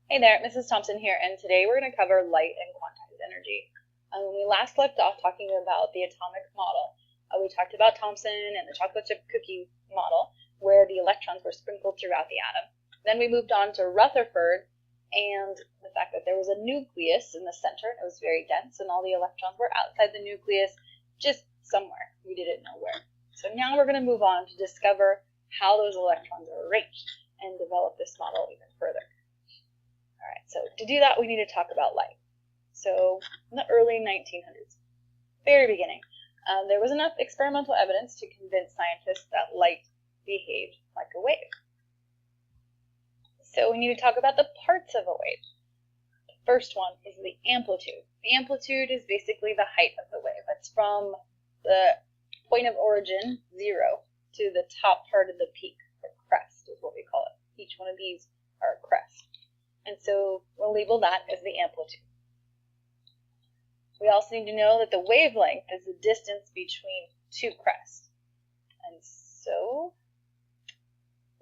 Hey there, Mrs. Thompson here, and today we're going to cover light and quantized energy. When we last left off talking about the atomic model, we talked about Thomson and the chocolate chip cookie model, where the electrons were sprinkled throughout the atom. Then we moved on to Rutherford and the fact that there was a nucleus in the center. It was very dense, and all the electrons were outside the nucleus, just somewhere. We didn't know where. So now we're going to move on to discover how those electrons are arranged and develop this model even further. All right, so to do that, we need to talk about light. So in the early 1900s, very beginning, there was enough experimental evidence to convince scientists that light behaved like a wave. So we need to talk about the parts of a wave. The first one is the amplitude. The amplitude is basically the height of the wave. It's from the point of origin, 0, to the top part of the peak, or crest is what we call it. Each one of these are a crest. And so we'll label that as the amplitude. We also need to know that the wavelength is the distance between two crests. And so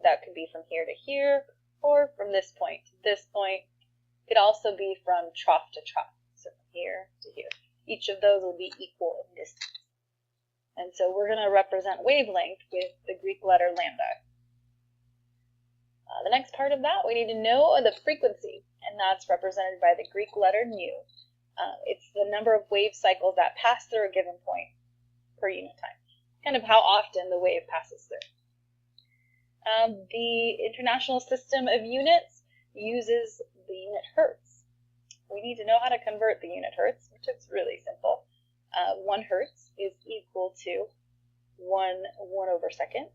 that could be from here to here, or from this point to this point. It could also be from trough to trough, so from here to here. Each of those will be equal in distance. And so we're going to represent wavelength with the Greek letter lambda. The next part of that, we need to know the frequency, and that's represented by the Greek letter nu. It's the number of wave cycles that pass through a given point per unit time, kind of how often the wave passes through. The International System of Units uses the unit hertz. We need to know how to convert the unit hertz, which is really simple. 1 hertz is equal to 1 over second.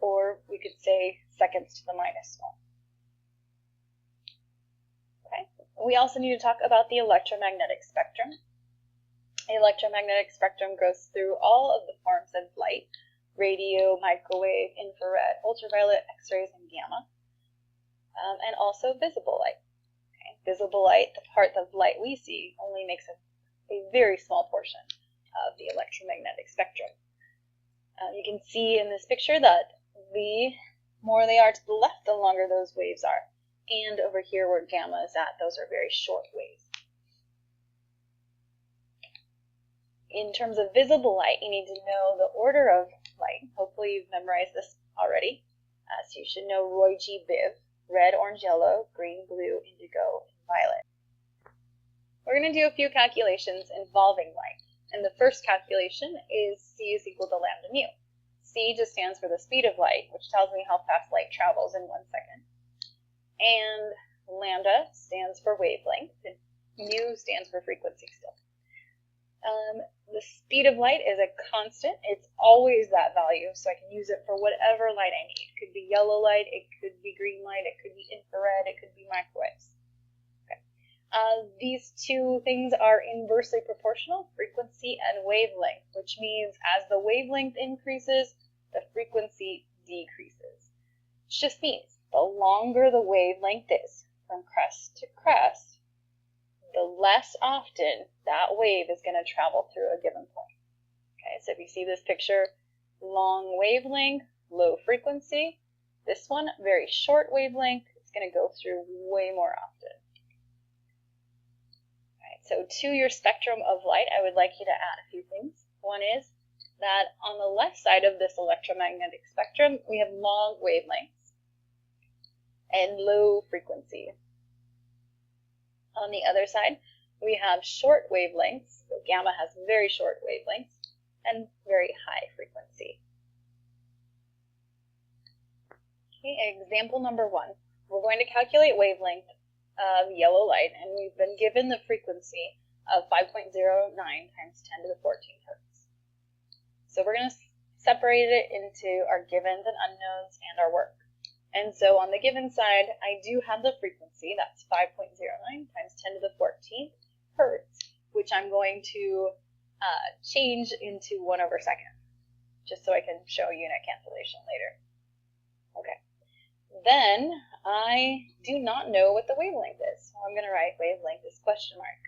Or we could say seconds to the minus 1. Okay. We also need to talk about the electromagnetic spectrum. The electromagnetic spectrum goes through all of the forms of light: radio, microwave, infrared, ultraviolet, X-rays, and gamma, and also visible light. Okay. Visible light, the part of light we see, only makes a very small portion of the electromagnetic spectrum. You can see in this picture that the more they are to the left, the longer those waves are. And over here where gamma is at, those are very short waves. In terms of visible light, you need to know the order of light. Hopefully you've memorized this already. So you should know Roy G. Biv: red, orange, yellow, green, blue, indigo, and violet. We're going to do a few calculations involving light. And the first calculation is C is equal to lambda mu. C just stands for the speed of light, which tells me how fast light travels in 1 second. And lambda stands for wavelength, and mu stands for frequency still. The speed of light is a constant. It's always that value, so I can use it for whatever light I need. It could be yellow light, it could be green light, it could be infrared, it could be microwaves. Okay. These two things are inversely proportional, frequency and wavelength, which means as the wavelength increases, the frequency decreases. Which just means the longer the wavelength is from crest to crest, the less often that wave is going to travel through a given point. Okay, so if you see this picture, long wavelength, low frequency. This one, very short wavelength, it's going to go through way more often. All right, so to your spectrum of light, I would like you to add a few things. One is that on the left side of this electromagnetic spectrum, we have long wavelengths and low frequency. On the other side, we have short wavelengths. So gamma has very short wavelengths and very high frequency. Okay, example number 1. We're going to calculate wavelength of yellow light, and we've been given the frequency of 5.09 times 10 to the 14th hertz. So we're going to separate it into our givens and unknowns and our work. And so on the given side, I do have the frequency, that's 5.09 times 10 to the 14th hertz, which I'm going to change into 1 over second, just so I can show unit cancellation later. Okay. Then I do not know what the wavelength is, so I'm going to write wavelength as question mark.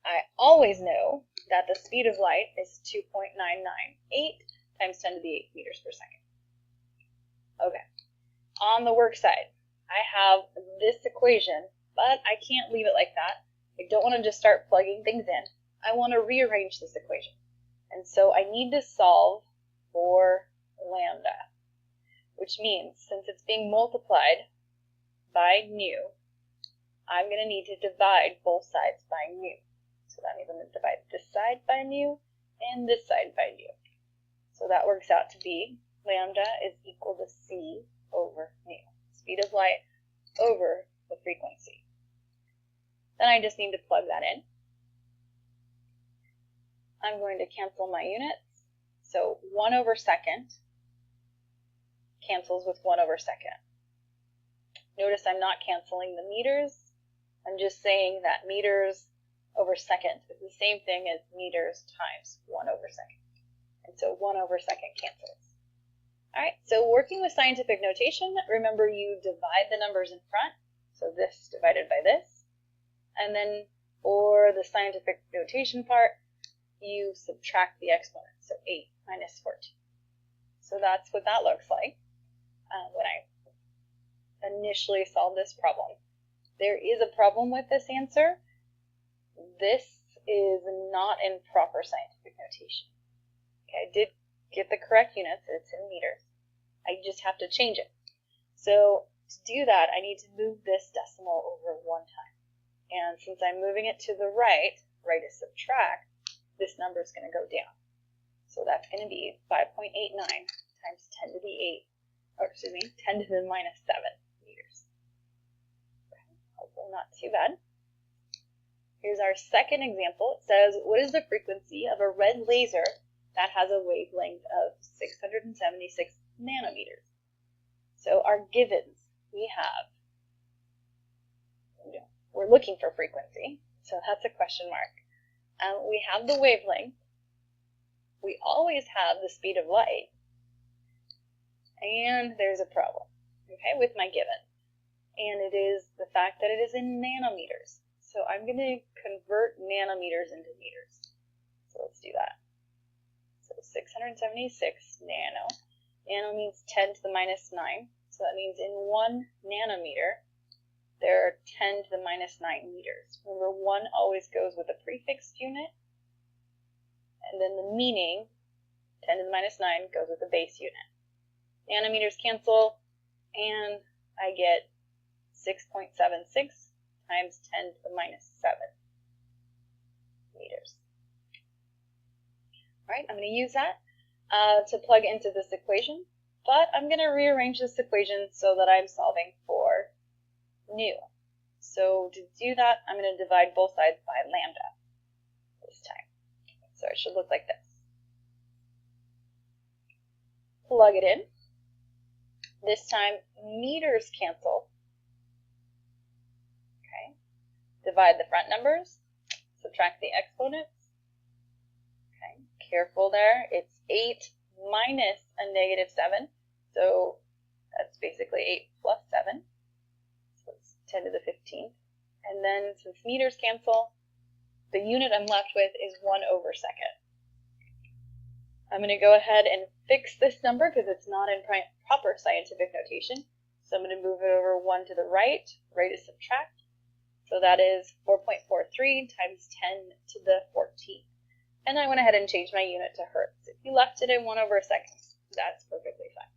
I always know that the speed of light is 2.998 times 10 to the 8 meters per second. Okay. On the work side, I have this equation, but I can't leave it like that. I don't want to just start plugging things in. I want to rearrange this equation. And so I need to solve for lambda, which means since it's being multiplied by nu, I'm going to need to divide both sides by nu. So that means I'm going to divide this side by nu and this side by nu. So that works out to be lambda is equal to c over nu, speed of light over the frequency. Then I just need to plug that in. I'm going to cancel my units. So 1 over second cancels with 1 over second. Notice I'm not canceling the meters. I'm just saying that meters over second is the same thing as meters times 1 over second. And so 1 over second cancels. All right, so working with scientific notation, remember you divide the numbers in front. So this divided by this. And then for the scientific notation part, you subtract the exponent. So 8 minus 14. So that's what that looks like when I initially solve this problem. There is a problem with this answer. This is not in proper scientific notation. Okay, I did get the correct units, it's in meters. I just have to change it. So to do that, I need to move this decimal over 1 time. And since I'm moving it to the right, right is subtract, this number is going to go down. So that's going to be 5.89 times 10 to the 8, or excuse me, 10 to the minus 7 meters. Hopefully not too bad. Here's our second example. It says, what is the frequency of a red laser that has a wavelength of 676 nanometers? So our givens, we're looking for frequency, so that's a question mark. We have the wavelength. We always have the speed of light. And there's a problem, okay, with my given. And it is the fact that it is in nanometers. So I'm going to convert nanometers into meters. So let's do that. So 676 nano. Nano means 10 to the minus 9. So that means in 1 nanometer, there are 10 to the minus 9 meters. Remember, 1 always goes with a prefixed unit. And then the meaning, 10 to the minus 9, goes with the base unit. Nanometers cancel, and I get 6.76 times 10 to the minus 7 meters. All right, I'm going to use that to plug into this equation, but I'm going to rearrange this equation so that I'm solving for nu. So to do that, I'm going to divide both sides by lambda this time. So it should look like this. Plug it in. This time, meters cancel. Okay. Divide the front numbers. Subtract the exponents. Okay. Careful there. It's 8 minus a negative 7. So that's basically 8 plus 7. So it's 10 to the 15th. And then since meters cancel, the unit I'm left with is 1 over second. I'm going to go ahead and fix this number because it's not in proper scientific notation. So I'm going to move it over 1 to the right. Right is subtract. So that is 4.43 times 10 to the 14th. And I went ahead and changed my unit to hertz. If you left it in 1 over a second, that's perfectly fine.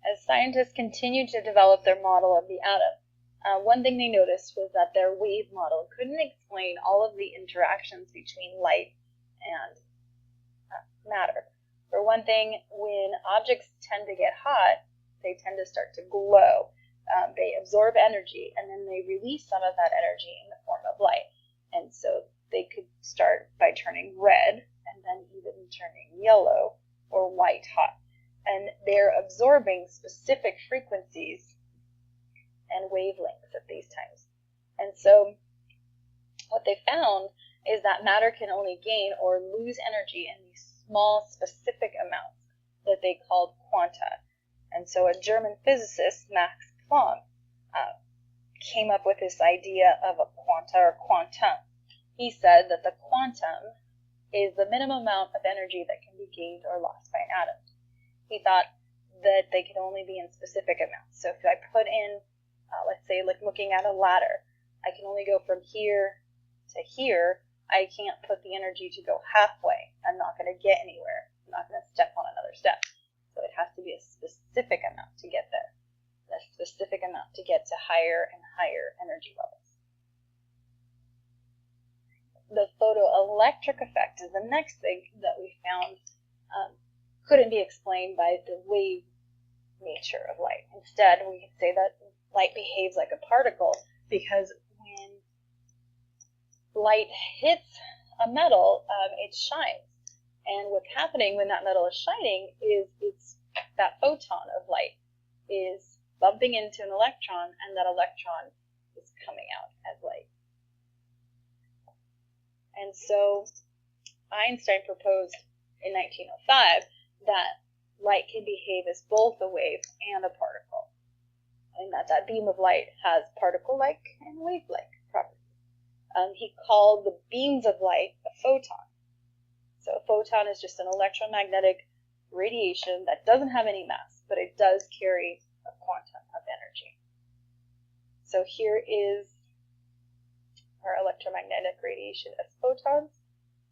As scientists continued to develop their model of the atom, one thing they noticed was that their wave model couldn't explain all of the interactions between light and matter. For one thing, when objects tend to get hot, they tend to start to glow. They absorb energy, and then they release some of that energy in the form of light. And so they could start by turning red, and then even turning yellow or white hot. And they're absorbing specific frequencies and wavelengths at these times. And so what they found is that matter can only gain or lose energy in these small specific amounts that they called quanta. And so a German physicist, Max Planck, came up with this idea of a quanta or quantum. He said that the quantum is the minimum amount of energy that can be gained or lost by an atom. He thought that they can only be in specific amounts. So if I put in, let's say, like looking at a ladder, I can only go from here to here. I can't put the energy to go halfway. I'm not going to get anywhere. I'm not going to step on another step. So it has to be a specific amount to get there, a specific amount to get to higher and higher energy levels. The photoelectric effect is the next thing that we found couldn't be explained by the wave nature of light. Instead, we can say that light behaves like a particle because when light hits a metal, it shines. And what's happening when that metal is shining is that photon of light is bumping into an electron, and that electron is coming out as light. And so Einstein proposed in 1905 that light can behave as both a wave and a particle, and that beam of light has particle-like and wave-like properties. He called the beams of light a photon. So a photon is just an electromagnetic radiation that doesn't have any mass, but it does carry a quantum of energy. So here is our electromagnetic radiation as photons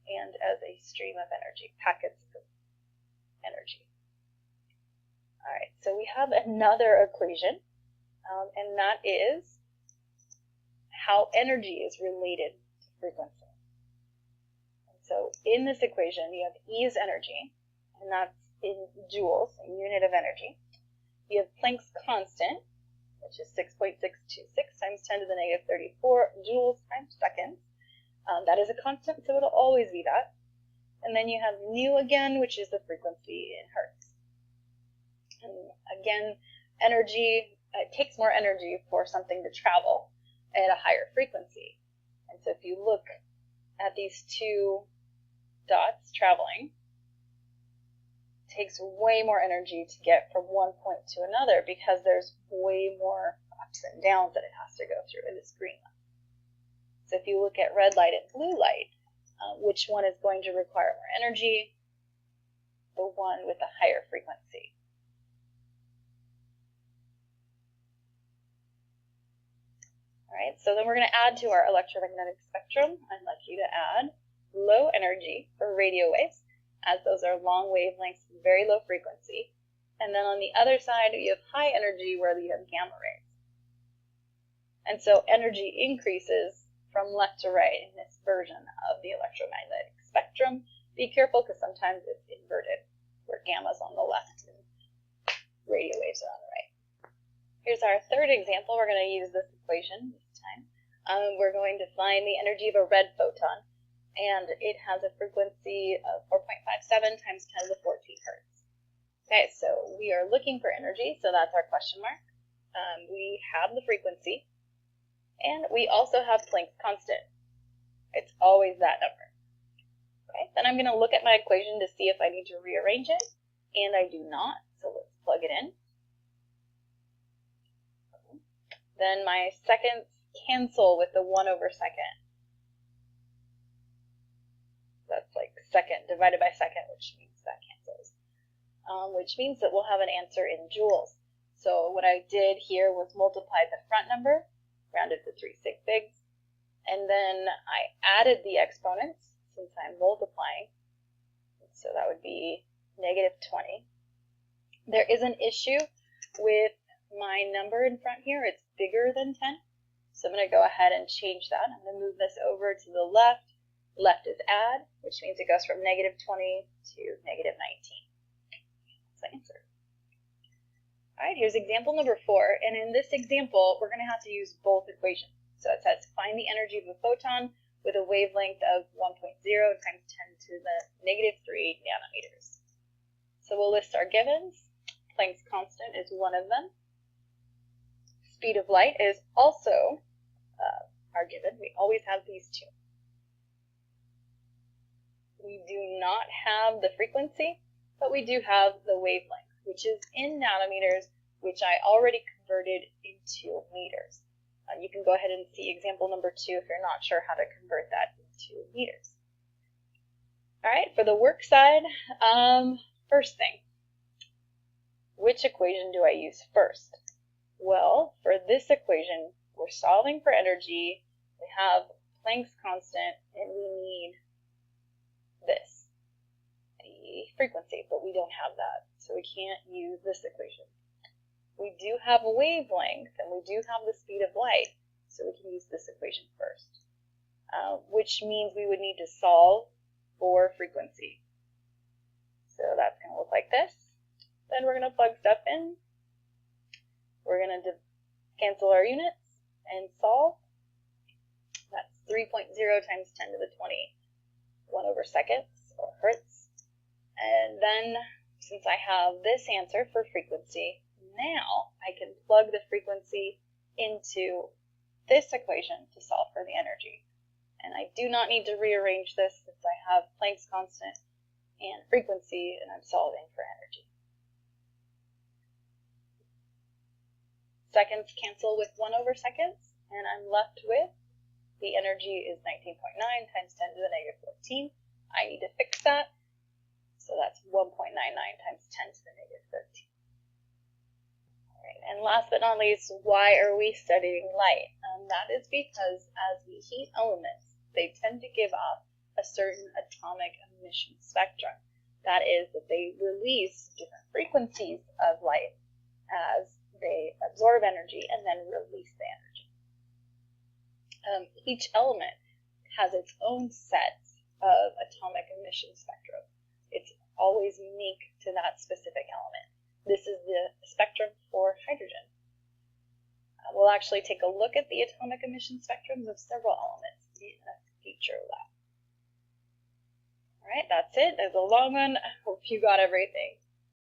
and as a stream of energy, packets of energy. All right, so we have another equation, and that is how energy is related to frequency. And so in this equation, you have E is energy, and that's in joules, a unit of energy. You have Planck's constant, which is 6.626 times 10 to the negative 34 joules times seconds. That is a constant, so it'll always be that. And then you have nu again, which is the frequency in hertz. And again, energy, it takes more energy for something to travel at a higher frequency. And so if you look at these two dots traveling, it takes way more energy to get from one point to another because there's way more ups and downs that it has to go through in this green line. So if you look at red light and blue light, which one is going to require more energy? The one with the higher frequency. All right, so then we're going to add to our electromagnetic spectrum. I'd like you to add low energy for radio waves, as those are long wavelengths, very low frequency. And then on the other side, you have high energy where you have gamma rays. And so energy increases from left to right in this version of the electromagnetic spectrum. Be careful because sometimes it's inverted, where gamma's on the left and radio waves are on the right. Here's our third example. We're going to use this equation this time. We're going to find the energy of a red photon, and it has a frequency of 4.57 times 10 to the 14 hertz. Okay, so we are looking for energy, so that's our question mark. We have the frequency, and we also have Planck's constant. It's always that number. Okay, then I'm going to look at my equation to see if I need to rearrange it, and I do not, so let's plug it in. Then my seconds cancel with the 1/2. That's like second divided by second, which means that cancels. Which means that we'll have an answer in joules. So what I did here was multiply the front number, rounded to 3 sig figs, and then I added the exponents since I'm multiplying. So that would be negative 20. There is an issue with my number in front here. It's bigger than 10. So I'm going to go ahead and change that. I'm going to move this over to the left. Left is add, which means it goes from negative 20 to negative 19. That's the answer. All right, here's example number 4. And in this example, we're going to have to use both equations. So it says find the energy of a photon with a wavelength of 1.0 times 10 to the negative 3 nanometers. So we'll list our givens. Planck's constant is one of them. Speed of light is also our given. We always have these two. We do not have the frequency, but we do have the wavelength, which is in nanometers, which I already converted into meters. You can go ahead and see example number 2 if you're not sure how to convert that into meters. All right, for the work side, first thing, which equation do I use first? Well, for this equation, we're solving for energy. We have Planck's constant, and we need this, the frequency, but we don't have that, so we can't use this equation. We do have a wavelength, and we do have the speed of light, so we can use this equation first, which means we would need to solve for frequency. So that's going to look like this. Then we're going to plug stuff in. We're going to cancel our units and solve. That's 3.0 times 10 to the 21 over seconds, or hertz. And then, since I have this answer for frequency, now I can plug the frequency into this equation to solve for the energy. And I do not need to rearrange this since I have Planck's constant and frequency, and I'm solving for energy. Seconds cancel with 1 over seconds, and I'm left with the energy is 19.9 times 10 to the negative 14. I need to fix that, so that's 1.99 times 10 to the negative 13. All right, and last but not least, why are we studying light? That is because as we heat elements, they tend to give off a certain atomic emission spectrum. That is, that they release different frequencies of light as they absorb energy and then release the energy. Each element has its own set of atomic emission spectrum. It's always unique to that specific element. This is the spectrum for hydrogen. We'll actually take a look at the atomic emission spectrums of several elements in a future lab. All right, that's it. There's a long one. I hope you got everything.